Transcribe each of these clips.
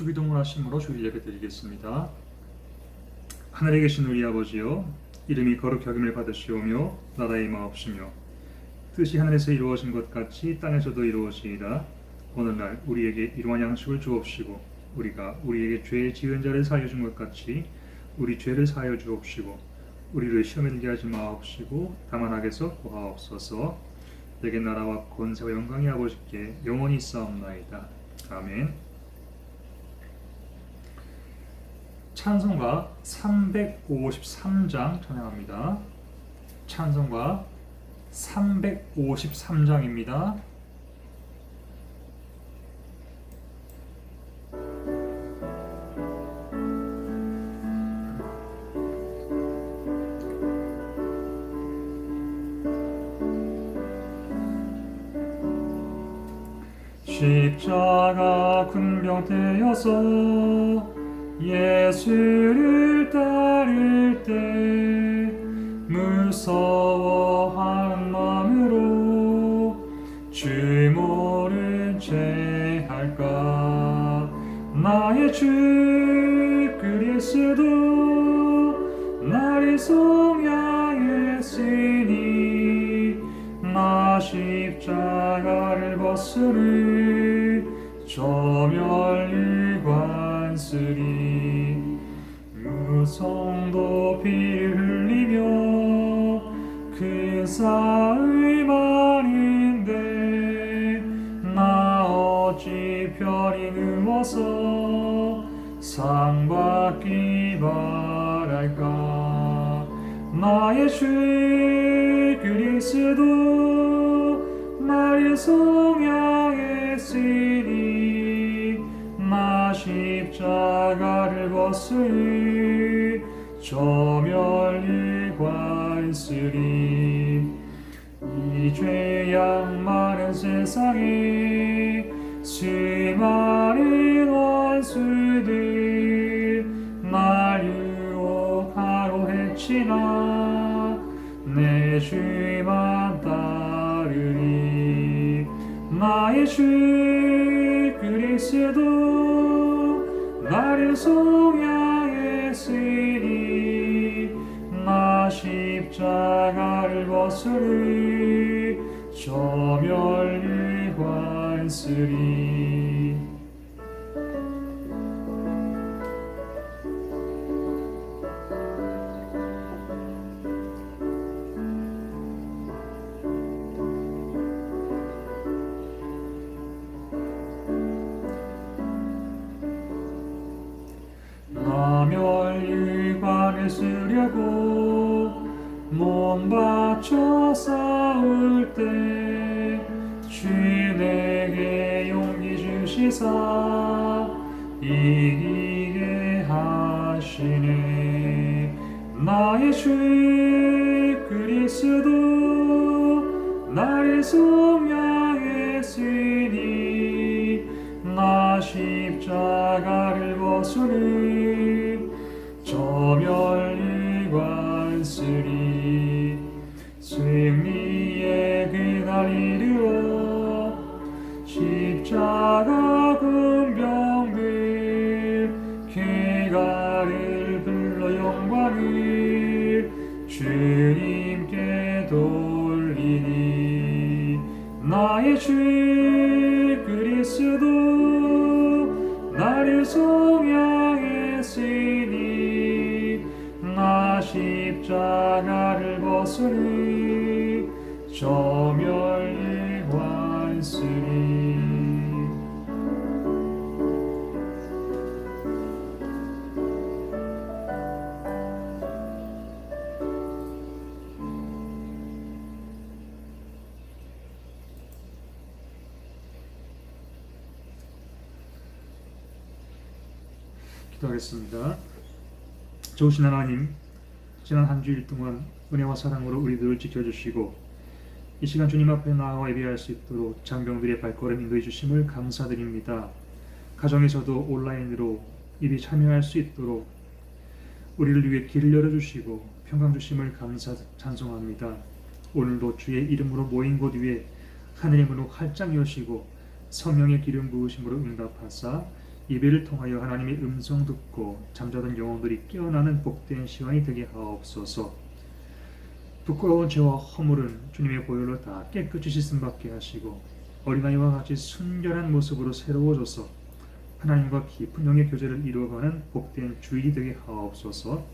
주기도문 하심으로 주일 예배 드리겠습니다. 하늘에 계신 우리 아버지여, 이름이 거룩히 여김을 받으시오며 나라의 마옵시며 뜻이 하늘에서 이루어진 것 같이 땅에서도 이루어지이다. 오늘날 우리에게 일용할 양식을 주옵시고 우리가 우리에게 죄 지은 자를 사하여 준 것 같이 우리 죄를 사하여 주옵시고 우리를 시험에 들게 하지 마옵시고 다만 악에서 구하옵소서. 내게 나라와 권세와 영광이 아버지께 영원히 있사옵나이다. 아멘. 찬송가 353장 찬양합니다. 찬송가 353장입니다. 십자가 군병되어서 예수를 따를 때 무서워하는 마음으로 주 모른 채 할까. 나의 주 그리스도 나를 속량했으니 나 십자가를 벗으리 저멸을 관쓰리. 무성도 피를 흘리며 그 사의 많은데 나 어찌 편히 누워서 상 받기 바랄까. 나의 주 그리스도 나를 속량했으니 나 십자가를 벗으리 저멸을 관쓰리. 이 죄악 많은 세상에 수많은 원수들 날 유혹하러 해치나 내 주만 따르리. 나의 주 그리스도 나를 속량했으니 나 십자가를 벗으리 저멸을 관쓰리. 멸류관을 쓰려고 몸 바쳐 싸울 때 주 내게 용기 주시사 이기게 하시네. 나의 주 그리스도 나를 속량했으니 나 십자가를 벗으리 저멸을 관쓰리. 승리의 그날 이르러 십자가 군병들 쾌가를 불러 영광을 주님께 돌리니. 나의 주 그리스도 나를 속량했으니 나 십자가를 벗으리 저멸을 관쓰리. 기도하겠습니다. 좋으신 하나님, 지난 한 주일 동안 은혜와 사랑으로 우리들을 지켜주시고 이 시간 주님 앞에 나와 예배할 수 있도록 장병들의 발걸음 인도해 주심을 감사드립니다. 가정에서도 온라인으로 예배 참여할 수 있도록 우리를 위해 길을 열어주시고 평강 주심을 감사 찬송합니다. 오늘도 주의 이름으로 모인 곳 위에 하늘의 문을 활짝 여시고 성령의 기름 부으심으로 응답하사 예배를 통하여 하나님의 음성 듣고 잠자던 영혼들이 깨어나는 복된 시간이 되게 하옵소서. 부끄러운 죄와 허물은 주님의 보혈로 다 깨끗이 씻음받게 하시고 어린아이와 같이 순결한 모습으로 새로워져서 하나님과 깊은 영의 교제를 이루어가는 복된 주일이 되게 하옵소서.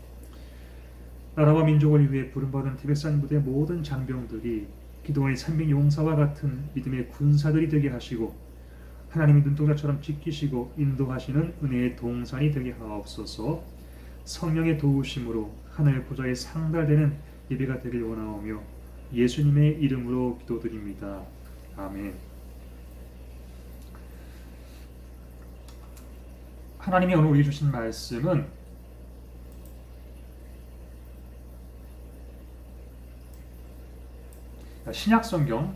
나라와 민족을 위해 부름받은 티베산 부대 모든 장병들이 기도원의 300 용사와 같은 믿음의 군사들이 되게 하시고 하나님의 눈동자처럼 지키시고 인도하시는 은혜의 동산이 되게 하옵소서. 성령의 도우심으로 하늘 보좌에 상달되는 예배가 되길 원하오며 예수님의 이름으로 기도드립니다. 아멘. 하나님이 오늘 우리에게 주신 말씀은 신약성경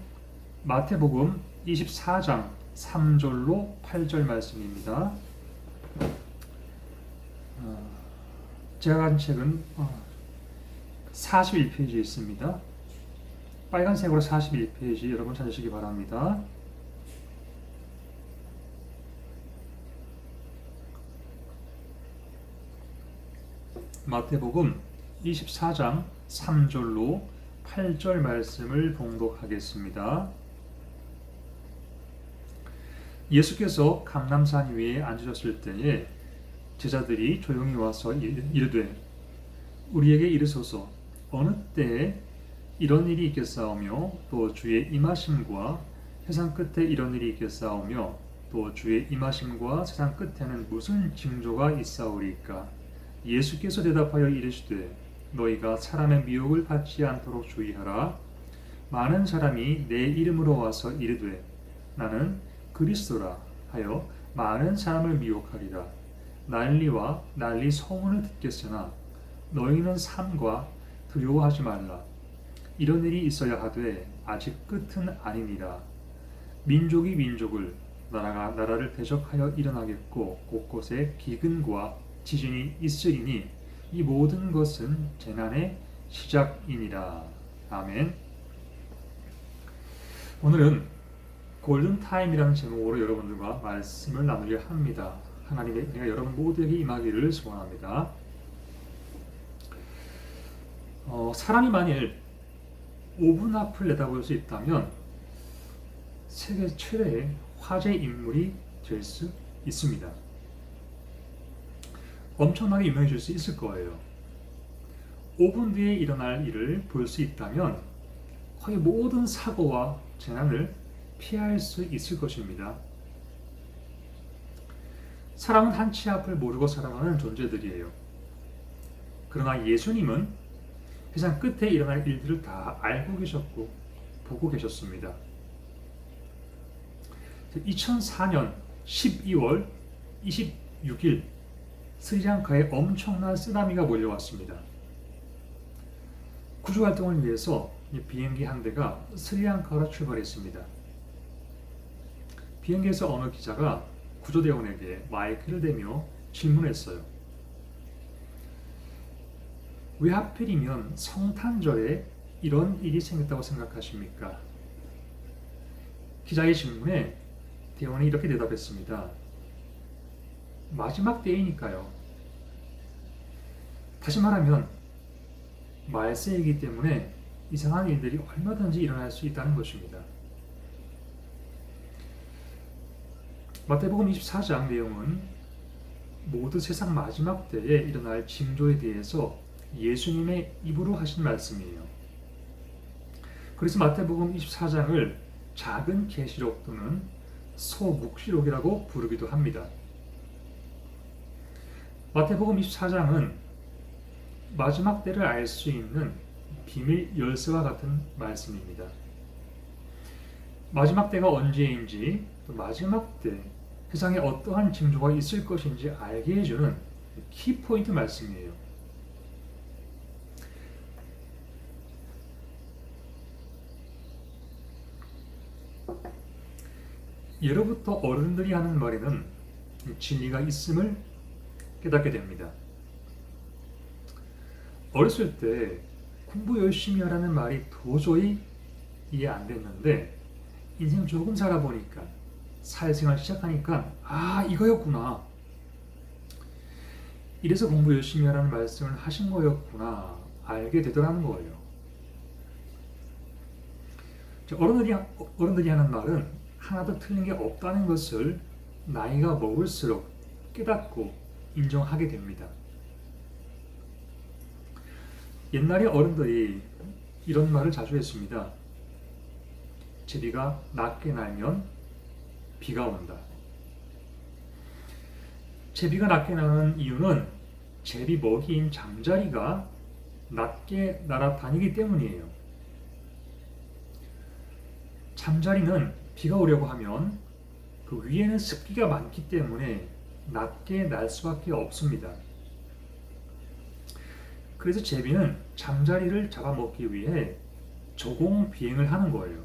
마태복음 24장 3절로 8절 말씀입니다. 제가 간 책은 41페이지에 있습니다. 빨간색으로 41페이지 여러분 찾으시기 바랍니다. 마태복음 24장 3절로 8절 말씀을 봉독하겠습니다. 예수께서 감람산 위에 앉으셨을 때에 제자들이 조용히 와서 이르되 우리에게 이르소서 어느 때에 이런 일이 있겠사오며 또 주의 임하심과 세상 끝에 이런 일이 있겠사오며 또 주의 임하심과 세상 끝에는 무슨 징조가 있사오리까? 예수께서 대답하여 이르시되 너희가 사람의 미혹을 받지 않도록 주의하라. 많은 사람이 내 이름으로 와서 이르되 나는 그리스도라 하여 많은 사람을 미혹하리라. 난리와 난리 소문을 듣겠으나 너희는 삼가 두려워하지 말라. 이런 일이 있어야 하되 아직 끝은 아니니라. 민족이 민족을 나라가 나라를 대적하여 일어나겠고 곳곳에 기근과 지진이 있으리니 이 모든 것은 재난의 시작이니라. 아멘. 오늘은 골든타임이라는 제목으로 여러분들과 말씀을 나누려 합니다. 하나님의 은혜가 여러분 모두에게 임하기를 소원합니다. 사람이 만일 5분 앞을 내다볼 수 있다면 세계 최대의 화제 인물이 될 수 있습니다. 엄청나게 유명해질 수 있을 거예요. 5분 뒤에 일어날 일을 볼 수 있다면 거의 모든 사고와 재난을 피할 수 있을 것입니다. 사람은 한치 앞을 모르고 살아가는 존재들이에요. 그러나 예수님은 세상 끝에 일어날 일들을 다 알고 계셨고 보고 계셨습니다. 2004년 12월 26일 스리랑카에 엄청난 쓰나미가 몰려왔습니다. 구조활동을 위해서 비행기 한 대가 스리랑카로 출발했습니다. 비행기에서 어느 기자가 구조대원에게 마이크를 대며 질문했어요. 왜 하필이면 성탄절에 이런 일이 생겼다고 생각하십니까? 기자의 질문에 대원이 이렇게 대답했습니다. 마지막 때이니까요. 다시 말하면 말세이기 때문에 이상한 일들이 얼마든지 일어날 수 있다는 것입니다. 마태복음 24장 내용은 모두 세상 마지막 때에 일어날 징조에 대해서 예수님의 입으로 하신 말씀이에요. 그래서 마태복음 24장을 작은 계시록 또는 소묵시록이라고 부르기도 합니다. 마태복음 24장은 마지막 때를 알 수 있는 비밀 열쇠와 같은 말씀입니다. 마지막 때가 언제인지 또 마지막 때 세상에 어떠한 징조가 있을 것인지 알게 해주는 키포인트 말씀이에요. 예로부터 어른들이 하는 말에는 진리가 있음을 깨닫게 됩니다. 어렸을 때 공부 열심히 하라는 말이 도저히 이해 안 됐는데 인생 조금 살아보니까 사회생활 시작하니까 아 이거였구나 이래서 공부 열심히 하라는 말씀을 하신 거였구나 알게 되더라는 거예요. 어른들이 하는 말은 하나도 틀린 게 없다는 것을 나이가 먹을수록 깨닫고 인정하게 됩니다. 옛날에 어른들이 이런 말을 자주 했습니다. 제비가 낮게 날면 비가 온다. 제비가 낮게 나는 이유는 제비 먹이인 잠자리가 낮게 날아다니기 때문이에요. 잠자리는 비가 오려고 하면 그 위에는 습기가 많기 때문에 낮게 날 수밖에 없습니다. 그래서 제비는 잠자리를 잡아먹기 위해 저공 비행을 하는 거예요.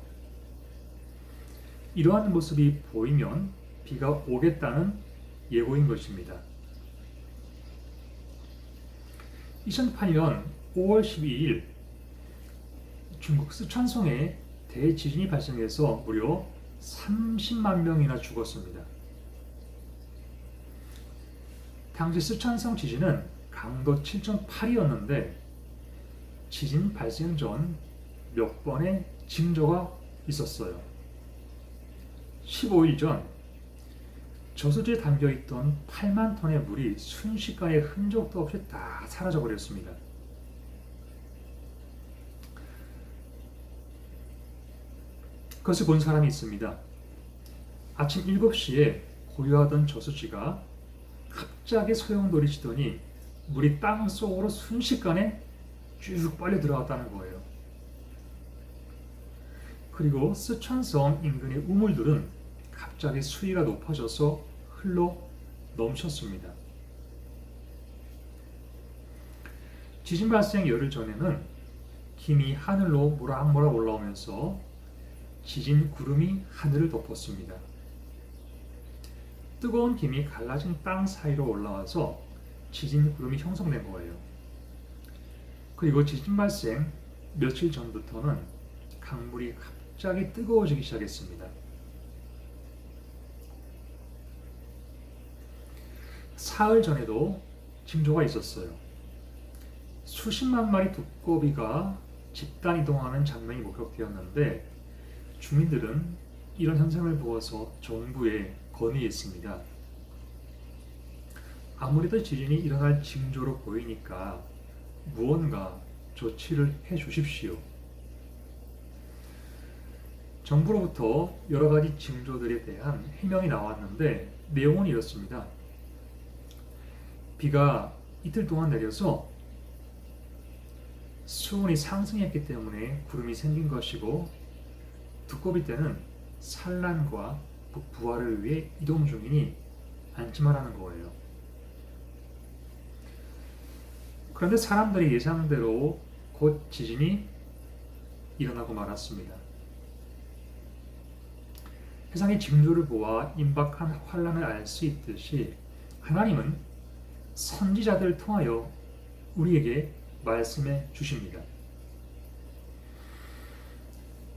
이러한 모습이 보이면 비가 오겠다는 예고인 것입니다. 2008년 5월 12일 중국 쓰촨성에 대지진이 발생해서 무려 30만 명이나 죽었습니다. 당시 쓰촨성 지진은 강도 7.8이었는데 지진 발생 전 몇 번의 징조가 있었어요. 15일 전 저수지에 담겨있던 8만 톤의 물이 순식간에 흔적도 없이 다 사라져 버렸습니다. 그것을 본 사람이 있습니다. 아침 7시에 고요하던 저수지가 갑자기 소용돌이 치더니 물이 땅 속으로 순식간에 쭉 빨려 들어갔다는 거예요. 그리고 쓰촨성 인근의 우물들은 갑자기 수위가 높아져서 흘러 넘쳤습니다. 지진 발생 열흘 전에는 김이 하늘로 모락모락 올라오면서 지진 구름이 하늘을 덮었습니다. 뜨거운 김이 갈라진 땅 사이로 올라와서 지진 구름이 형성된 거예요. 그리고 지진 발생 며칠 전부터는 강물이 갑자기 뜨거워지기 시작했습니다. 사흘 전에도 징조가 있었어요. 수십만 마리 두꺼비가 집단 이동하는 장면이 목격되었는데 주민들은 이런 현상을 보아서 정부에 건의했습니다. 아무래도 지진이 일어날 징조로 보이니까 무언가 조치를 해 주십시오. 정부로부터 여러 가지 징조들에 대한 해명이 나왔는데 내용은 이렇습니다. 비가 이틀 동안 내려서 수온이 상승했기 때문에 구름이 생긴 것이고 두꺼비 떼는 산란과 부화를 위해 이동 중이니 안심하라는 거예요. 그런데 사람들이 예상대로 곧 지진이 일어나고 말았습니다. 세상의 징조를 보아 임박한 환란을 알 수 있듯이 하나님은 선지자들을 통하여 우리에게 말씀해 주십니다.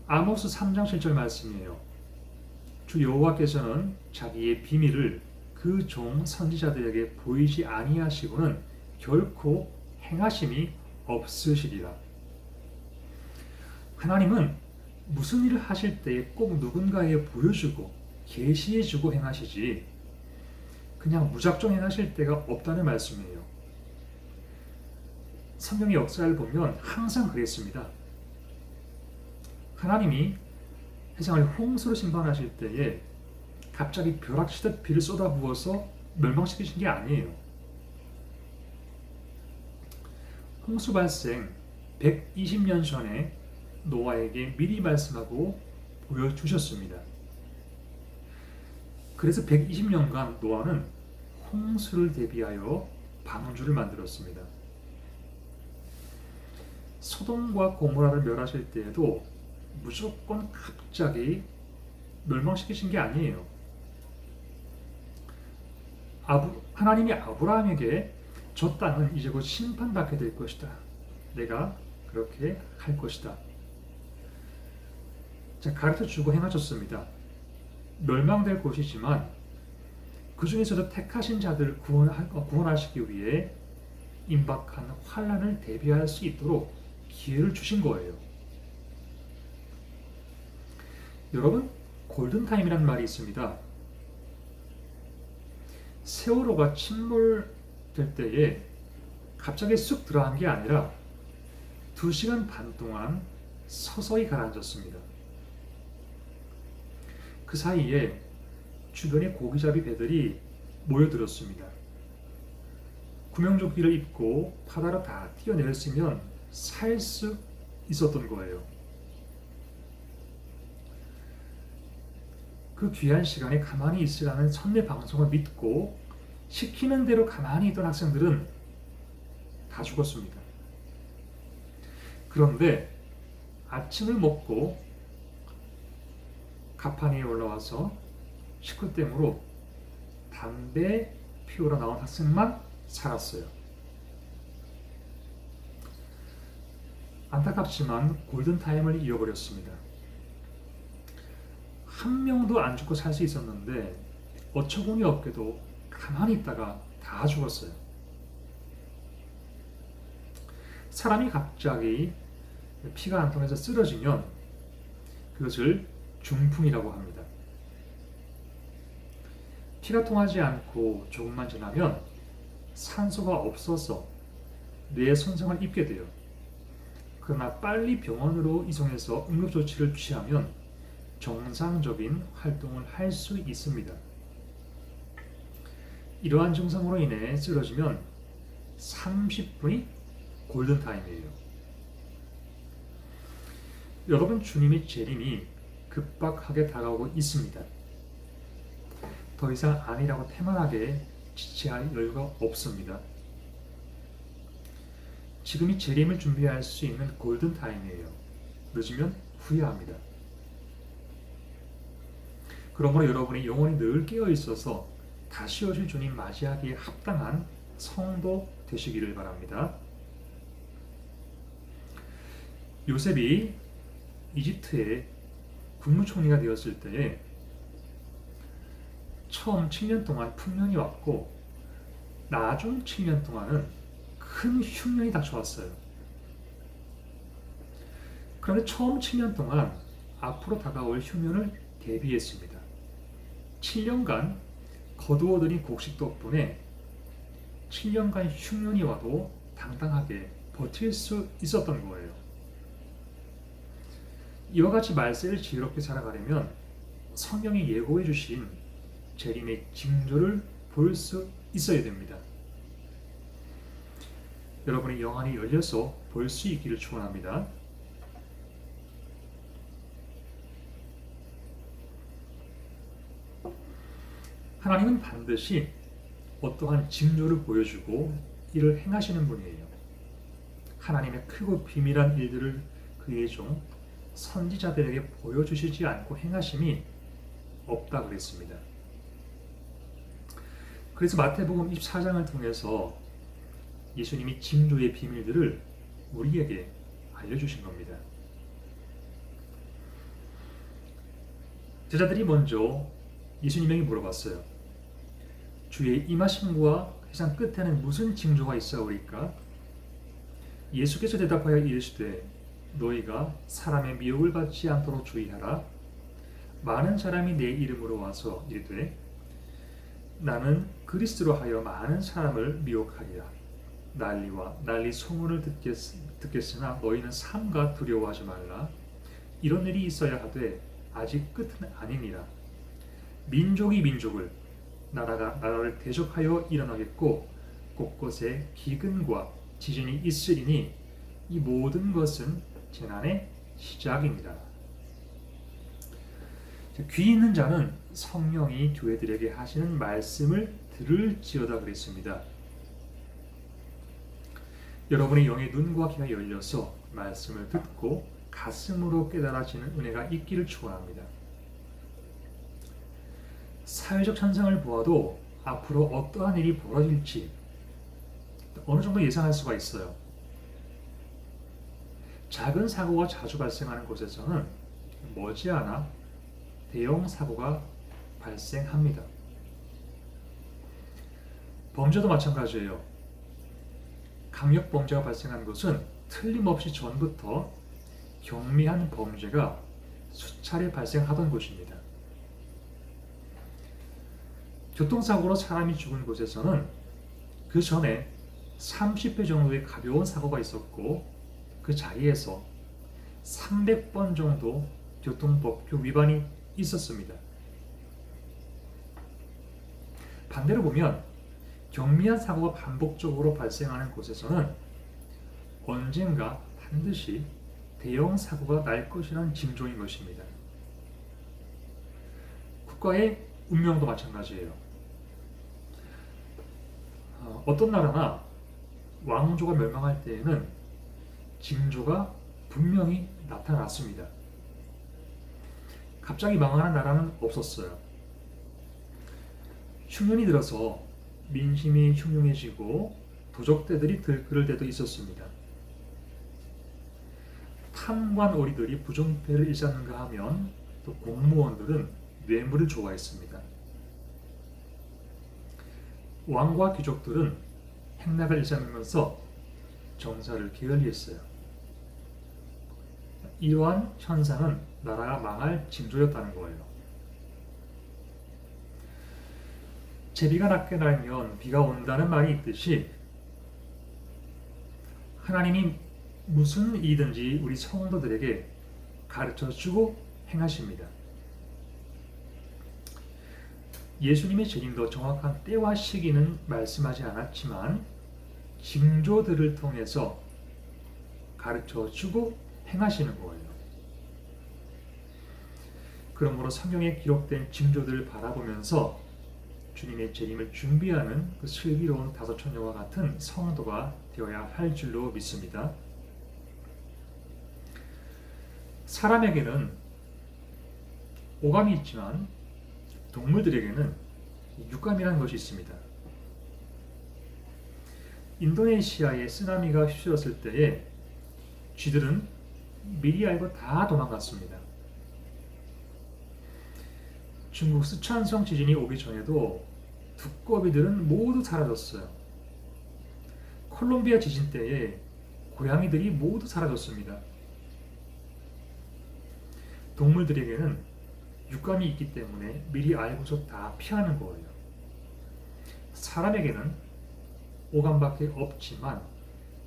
아모스 3장 7절 말씀이에요. 주 여호와께서는 자기의 비밀을 그 종 선지자들에게 보이지 아니하시고는 결코 행하심이 없으시리라. 하나님은 무슨 일을 하실 때에 꼭 누군가에 보여주고 계시해주고 행하시지 그냥 무작정 행하실 때가 없다는 말씀이에요. 성경의 역사를 보면 항상 그랬습니다. 하나님이 세상을 홍수로 심판하실 때에 갑자기 벼락치듯 비를 쏟아부어서 멸망시키신 게 아니에요. 홍수 발생 120년 전에 노아에게 미리 말씀하고 보여주셨습니다. 그래서 120년간 노아는 홍수를 대비하여 방주를 만들었습니다. 소돔과 고모라를 멸하실 때에도 무조건 갑자기 멸망시키신 게 아니에요. 하나님이 아브라함에게 저 땅은 이제 곧 심판받게 될 것이다. 내가 그렇게 할 것이다. 자, 가르쳐주고 행하셨습니다. 멸망될 곳이지만 그 중에서도 택하신 자들을 구원하시기 위해 임박한 환난을 대비할 수 있도록 기회를 주신 거예요. 여러분, 골든타임이라는 말이 있습니다. 세월호가 침몰될 때에 갑자기 쑥 들어간 게 아니라 2시간 반 동안 서서히 가라앉았습니다. 그 사이에 주변의 고기잡이 배들이 모여들었습니다. 구명조끼를 입고 바다로 다 뛰어내렸으면 살 수 있었던 거예요. 그 귀한 시간에 가만히 있으라는 선례 방송을 믿고 시키는 대로 가만히 있던 학생들은 다 죽었습니다. 그런데 아침을 먹고 가판위에 올라와서 식구댐으로 담배 피우러 나온 학생만 살았어요. 안타깝지만 골든타임을 잃어버렸습니다. 한 명도 안 죽고 살 수 있었는데 어처구니 없게도 가만히 있다가 다 죽었어요. 사람이 갑자기 피가 안 통해서 쓰러지면 그것을 중풍이라고 합니다. 피가 통하지 않고 조금만 지나면 산소가 없어서 뇌에 손상을 입게 돼요. 그러나 빨리 병원으로 이송해서 응급조치를 취하면 정상적인 활동을 할 수 있습니다. 이러한 증상으로 인해 쓰러지면 30분이 골든타임이에요. 여러분, 주님의 재림이 급박하게 다가오고 있습니다. 더 이상 아니라고 태만하게 지체할 여유가 없습니다. 지금이 재림을 준비할 수 있는 골든타임이에요. 늦으면 후회합니다. 그러므로 여러분이 영혼이 늘 깨어 있어서 다시 오실 주님 맞이하기에 합당한 성도 되시기를 바랍니다. 요셉이 이집트의 국무총리가 되었을 때에 처음 7년 동안 풍년이 왔고 나중 7년 동안은 큰 흉년이 닥쳐왔어요. 그런데 처음 7년 동안 앞으로 다가올 흉년을 대비했습니다. 7년간 거두어들인 곡식 덕분에 7년간 흉년이 와도 당당하게 버틸 수 있었던 거예요. 이와 같이 말세를 지혜롭게 살아가려면 성경이 예고해 주신 재림의 징조를 볼 수 있어야 됩니다. 여러분의 영안이 열려서 볼 수 있기를 축원합니다. 하나님은 반드시 어떠한 징조를 보여주고 이를 행하시는 분이에요. 하나님의 크고 비밀한 일들을 그의 종 선지자들에게 보여주시지 않고 행하심이 없다 그랬습니다. 그래서 마태복음 24장을 통해서 예수님이 징조의 비밀들을 우리에게 알려주신 겁니다. 제자들이 먼저 예수님에게 물어봤어요. 주의 임하심과 세상 끝에는 무슨 징조가 있사오리까? 예수께서 대답하여 이르시되 너희가 사람의 미혹을 받지 않도록 주의하라. 많은 사람이 내 이름으로 와서 이르되 나는 그리스도로 하여 많은 사람을 미혹하리라. 난리와 난리 소문을 듣겠으나 너희는 삼가 두려워하지 말라. 이런 일이 있어야 하되 아직 끝은 아니니라. 민족이 민족을 나라가 나라를 대적하여 일어나겠고 곳곳에 기근과 지진이 있으리니 이 모든 것은 재난의 시작입니다. 귀 있는 자는 성령이 교회들에게 하시는 말씀을 들을지어다 그랬습니다. 여러분의 영의 눈과 귀가 열려서 말씀을 듣고 가슴으로 깨달아지는 은혜가 있기를 축원합니다. 사회적 현상을 보아도 앞으로 어떠한 일이 벌어질지 어느 정도 예상할 수가 있어요. 작은 사고가 자주 발생하는 곳에서는 머지않아 대형 사고가 발생합니다. 범죄도 마찬가지예요. 강력 범죄가 발생한 것은 틀림없이 전부터 경미한 범죄가 수차례 발생하던 곳입니다. 교통사고로 사람이 죽은 곳에서는 그 전에 30회 정도의 가벼운 사고가 있었고 그 자리에서 300번 정도 교통법규 위반이 있었습니다. 반대로 보면 경미한 사고가 반복적으로 발생하는 곳에서는 언젠가 반드시 대형 사고가 날 것이라는 징조인 것입니다. 국가의 운명도 마찬가지예요. 어떤 나라나 왕조가 멸망할 때에는 징조가 분명히 나타났습니다. 갑자기 망하는 나라는 없었어요. 흉년이 들어서 민심이 흉흉해지고 도적대들이 들끓을 때도 있었습니다. 탐관 오리들이 부정패를 일삼는가 하면 또 공무원들은 뇌물을 좋아했습니다. 왕과 귀족들은 행락을 일삼으면서 정사를 게을리했어요. 이러한 현상은 나라가 망할 징조였다는 거예요. 제비가 낮게 날면 비가 온다는 말이 있듯이 하나님이 무슨 일이든지 우리 성도들에게 가르쳐주고 행하십니다. 예수님의 재림도 정확한 때와 시기는 말씀하지 않았지만 징조들을 통해서 가르쳐주고 행하시는 거예요. 그러므로 성경에 기록된 징조들을 바라보면서 주님의 재림을 준비하는 그 슬기로운 다섯처녀와 같은 성도가 되어야 할 줄로 믿습니다. 사람에게는 오감이 있지만 동물들에게는 육감이라는 것이 있습니다. 인도네시아에 쓰나미가 휩쓸었을 때에 쥐들은 미리 알고 다 도망갔습니다. 중국 스촨성 지진이 오기 전에도 두꺼비들은 모두 사라졌어요. 콜롬비아 지진 때에 고양이들이 모두 사라졌습니다. 동물들에게는 육감이 있기 때문에 미리 알고서 다 피하는 거예요. 사람에게는 오감밖에 없지만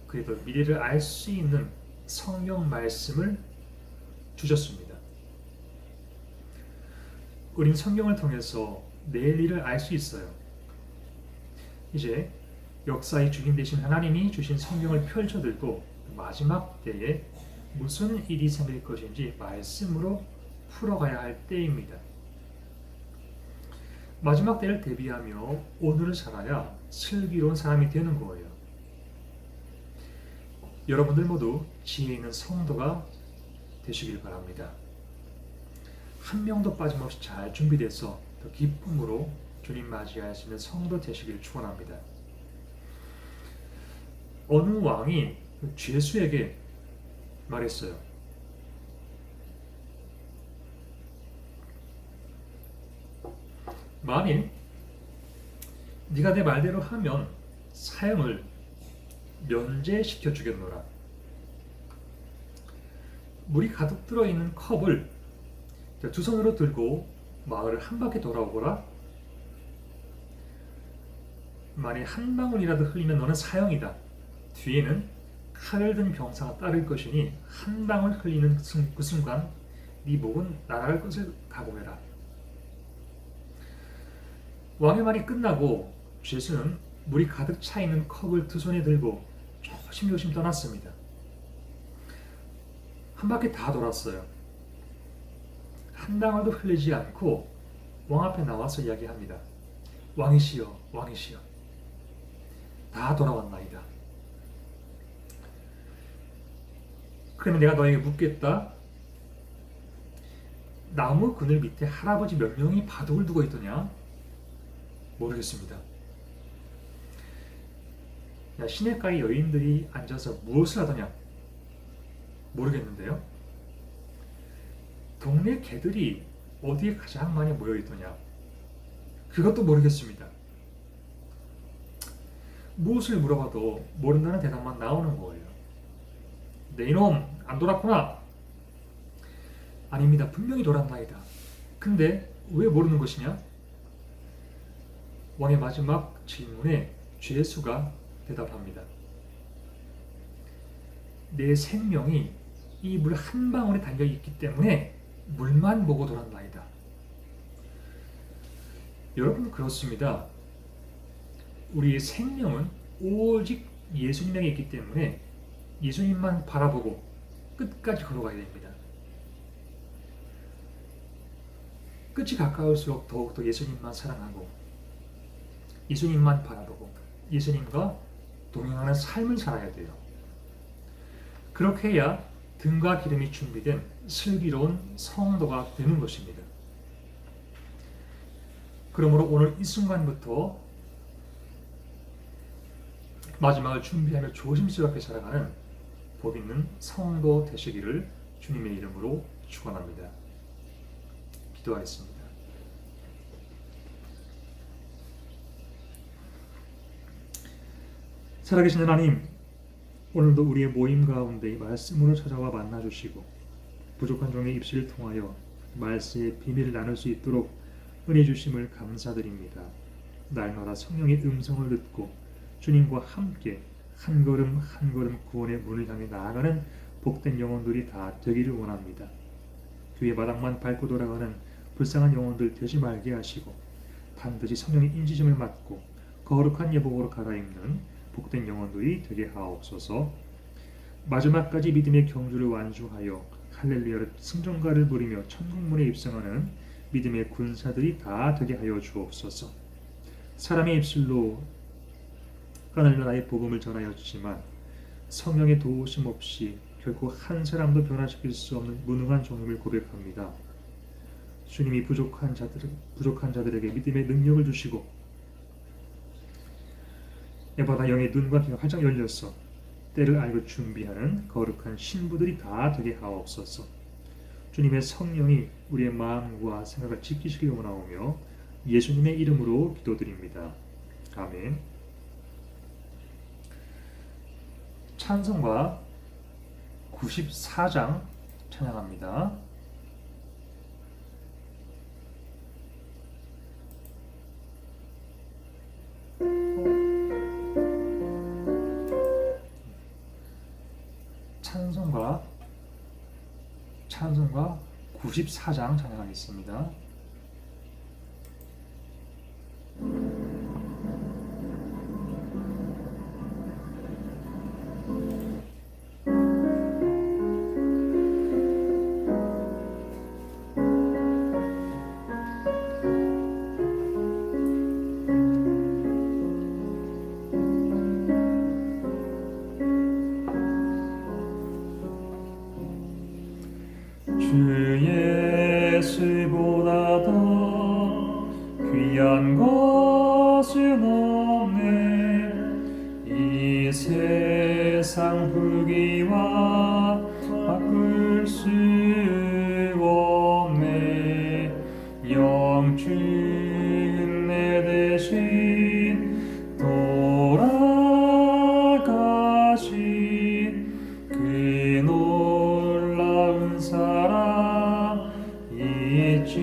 그래도 미래를 알 수 있는 성경 말씀을 주셨습니다. 우린 성경을 통해서 내일 일을 알 수 있어요. 이제 역사의 주인 되신 하나님이 주신 성경을 펼쳐들고 마지막 때에 무슨 일이 생길 것인지 말씀으로 풀어가야 할 때입니다. 마지막 때를 대비하며 오늘을 살아야 슬기로운 사람이 되는 거예요. 여러분들 모두 지혜 있는 성도가 되시길 바랍니다. 한 명도 빠짐없이 잘 준비돼서 더 기쁨으로 주님 맞이할 수 있는 성도 되시길 축원합니다. 어느 왕이 죄수에게 말했어요. 만일 네가 내 말대로 하면 사형을 면제시켜 주겠노라. 물이 가득 들어있는 컵을 두 손으로 들고 마을을 한 바퀴 돌아오거라. 만일 한 방울이라도 흘리면 너는 사형이다. 뒤에는 칼을 든 병사가 따를 것이니 한 방울 흘리는 그 순간 네 목은 날아갈 것을 각오해라. 왕의 말이 끝나고 죄수는 물이 가득 차 있는 컵을 두 손에 들고 조심조심 떠났습니다. 한 바퀴 다 돌았어요. 한 방울도 흘리지 않고 왕 앞에 나와서 이야기합니다. 왕이시여, 왕이시여, 다 돌아왔나이다. 그러면 내가 너에게 묻겠다. 나무 그늘 밑에 할아버지 몇 명이 바둑을 두고 있더냐? 모르겠습니다. 야, 시냇가에 여인들이 앉아서 무엇을 하더냐? 모르겠는데요. 동네 개들이 어디에 가장 많이 모여 있더냐? 그것도 모르겠습니다. 무엇을 물어봐도 모른다는 대답만 나오는 거예요. 네 이놈 안 돌았구나. 아닙니다. 분명히 돌았나이다. 근데 왜 모르는 것이냐? 왕의 마지막 질문에 죄수가 대답합니다. 내 생명이 이 물 한 방울에 담겨 있기 때문에 물만 보고 돌았나이다. 여러분 그렇습니다. 우리의 생명은 오직 예수님에게 있기 때문에 예수님만 바라보고 끝까지 걸어가야 됩니다. 끝이 가까울수록 더욱더 예수님만 사랑하고 예수님만 바라보고 예수님과 동행하는 삶을 살아야 돼요. 그렇게 해야 등과 기름이 준비된 슬기로운 성도가 되는 것입니다. 그러므로 오늘 이 순간부터 마지막을 준비하며 조심스럽게 살아가는 복 있는 성도 되시기를 주님의 이름으로 축원합니다. 기도하겠습니다. 살아계신 하나님, 오늘도 우리의 모임 가운데 말씀으로 찾아와 만나주시고 부족한 종의 입술을 통하여 말씀의 비밀을 나눌 수 있도록 은혜 주심을 감사드립니다. 날마다 성령의 음성을 듣고 주님과 함께 한 걸음 한 걸음 구원의 문을 향해 나아가는 복된 영혼들이 다 되기를 원합니다. 교회 바닥만 밟고 돌아가는 불쌍한 영혼들 되지 말게 하시고 반드시 성령의 인지심을 맡고 거룩한 예복으로 갈아입는 복된 영혼들이 되게 하옵소서. 마지막까지 믿음의 경주를 완수하여 할렐루야를 승전가를 부리며 천국문에 입성하는 믿음의 군사들이 다 되게 하여 주옵소서. 사람의 입술로 까늘려 나의 복음을 전하였지만 성령의 도우심 없이 결코 한 사람도 변화시킬 수 없는 무능한 종임을 고백합니다. 주님이 부족한 자들에게 믿음의 능력을 주시고 에바다 영의 눈과 귀가 활짝 열려서 때를 알고 준비하는 거룩한 신부들이 다 되게 하옵소서. 주님의 성령이 우리의 마음과 생각을 지키시길 원하오며 예수님의 이름으로 기도드립니다. 아멘. 찬송가 94장 찬양합니다. 찬송가 94장 찬양하겠습니다. 주 예수보다 더 귀한 것은 없네. 이 세상 부귀와 바꿀 수 없네. 영주는 내 대신 돌아가신 그 놀라운 사랑 잊지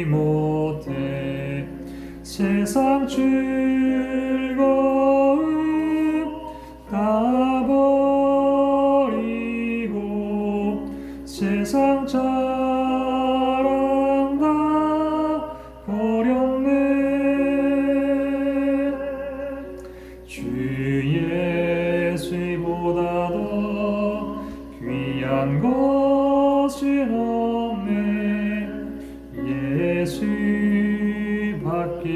못해. 세상 즐거움 다 버리고 세상 자랑 다 버렸네. 주 예수보다 더 귀한 것은 없네. 예수밖에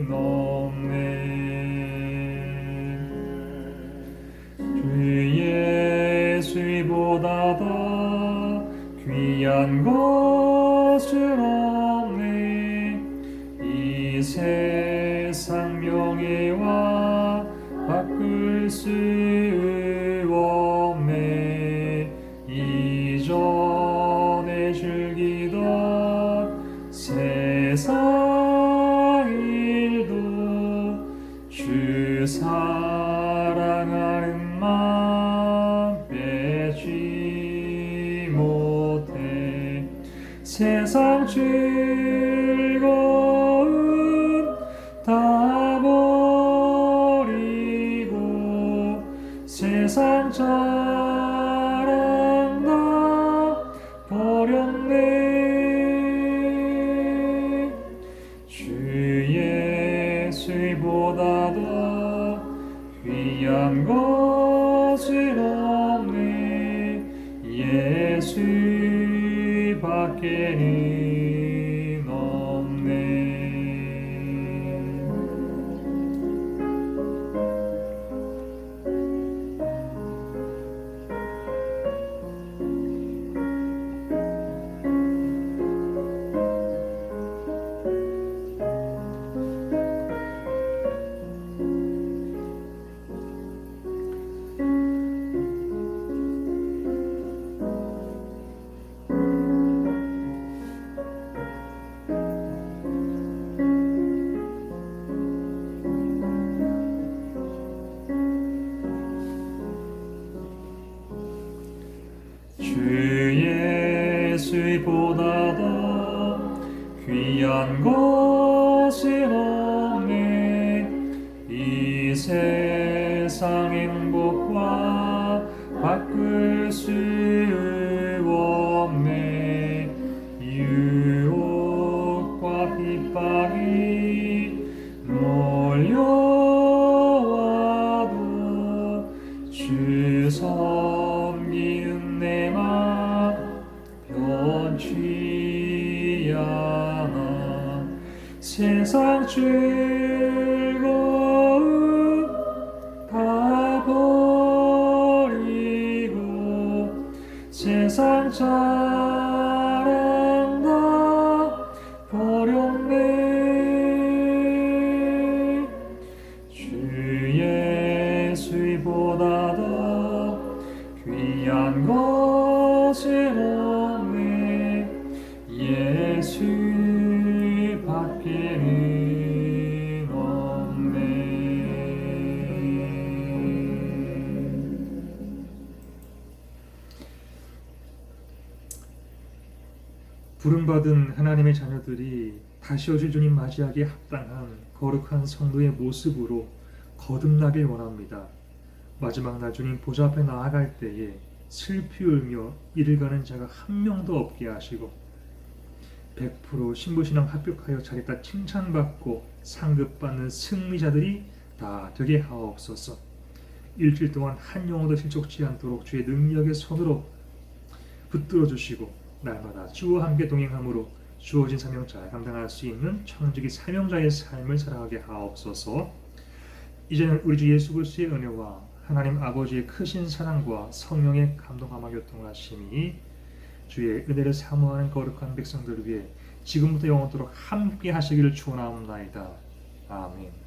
없네. 주 예수보다 더 귀한 것은 없네. 이 세상 명예와 바꿀 수 없네. 이전에 즐기던 세상 일도 사랑하는 마음 빼지 못해 세상 즐거움 다 버리고 세상 자랑 다 버렸네. 주 예수보다 더 귀한 것은 없네. 예수밖에는 없네. 주 예수보다 더 귀한 것은 없네. 이 세상 행복과 바꿀 수 없네. 유혹과 핍박이 몰려와도 주 섬기는 내 맘 변치 않아. 세상 즐거움 다 버리고 세상 자랑 다 버렸네. 주 예수보다 더 귀한 것은 없네. 예수밖에는 없네. 부름받은 하나님의 자녀들이 다시 오실 주님 맞이하기에 합당한 거룩한 성도의 모습으로 거듭나길 원합니다. 마지막 날 주님 보좌 앞에 나아갈 때에 슬피 울며 이를 가는 자가 한 명도 없게 하시고 100% 신부신앙 합격하여 잘했다 칭찬받고 상급받는 승리자들이 다 되게 하옵소서. 일주일 동안 한 영혼도 실족치 않도록 주의 능력의 손으로 붙들어 주시고 날마다 주와 함께 동행함으로 주어진 사명 잘 감당할 수 있는 청지기 사명자의 삶을 살아가게 하옵소서. 이제는 우리 주 예수 그리스도의 은혜와 하나님 아버지의 크신 사랑과 성령의 감동함과 교통하심이 주의 은혜를 사모하는 거룩한 백성들을 위해 지금부터 영원토록 함께 하시기를 축원하옵나이다. 아멘.